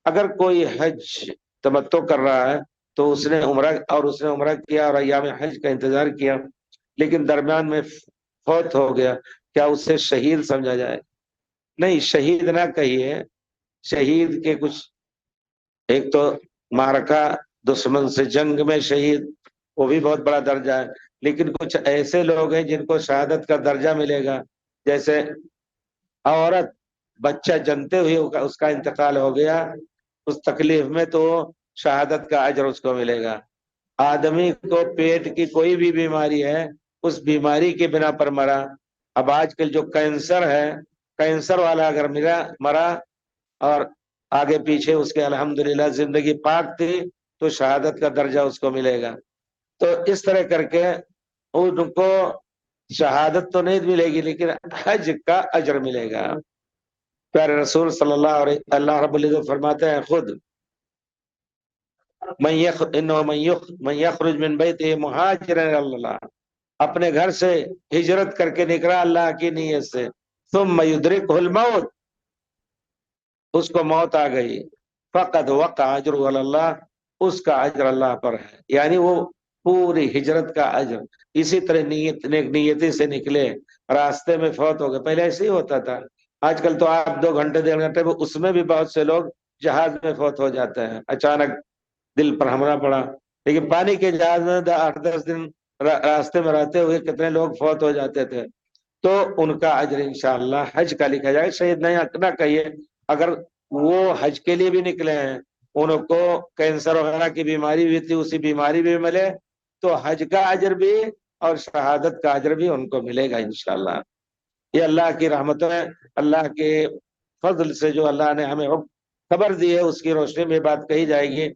اگر کوئی حج تمتع کر رہا ہے تو اس نے عمرہ کیا اور ایام حج کا انتظار کیا، لیکن درمیان میں فوت ہو گیا، کیا اسے شہید سمجھا جائے؟ نہیں، شہید نہ کہیے۔ شہید کے کچھ، ایک تو معرکہ، دشمن سے جنگ میں شہید، وہ بھی بہت بڑا درجہ ہے، لیکن کچھ ایسے لوگ ہیں جن کو شہادت کا درجہ ملے گا، جیسے عورت بچہ جنتے ہوئے اس کا انتقال ہو گیا، اس تکلیف میں تو شہادت کا اجر اس کو ملے گا۔ آدمی کو پیٹ کی کوئی بھی بیماری ہے، اس بیماری کے بنا پر مرا، اب آج کل جو کینسر ہے، کینسر والا اگر مرا اور آگے پیچھے اس کے الحمدللہ زندگی پاک تھی تو شہادت کا درجہ اس کو ملے گا۔ تو اس طرح کر کے ان کو شہادت تو نہیں ملے گی، لیکن حج کا اجر ملے گا۔ پیارے رسول صلی اللہ رب العزت فرماتے ہیں خود، من یخرج من بیتہ مہاجرا الی اللہ، اپنے گھر سے ہجرت کر کے نکلا اللہ کی نیت سے، ثم یدرکہ الموت، اس کو موت آ گئی، فقد وقع اجرہ علی اللہ، اس کا اجر اللہ پر ہے، یعنی وہ پوری ہجرت کا اجر۔ اسی طرح نیتی سے نکلے، راستے میں فوت ہو گئے، پہلے ایسے ہی ہوتا تھا، آج کل تو آپ 2 گھنٹے 1.5 گھنٹے، اس میں بھی بہت سے لوگ جہاز میں فوت ہو جاتے ہیں، اچانک دل پر حملہ پڑا، لیکن پانی کے جہاز میں 8-10 دن راستے میں رہتے ہوئے کتنے لوگ فوت ہو جاتے تھے، تو ان کا اجر انشاءاللہ حج کا لکھا جائے۔ شہید نہیں نہ کہیے، اگر وہ حج کے لیے بھی نکلے ہیں، ان کو کینسر وغیرہ کی بیماری بھی تھی، اسی بیماری بھی ملے تو حج کا اجر بھی اور شہادت کا اجر بھی ان کو ملے گا انشاءاللہ۔ یہ اللہ کی رحمتوں ہے، اللہ کے فضل سے جو اللہ نے ہمیں خبر دی ہے، اس کی روشنی میں بات کہی جائے گی۔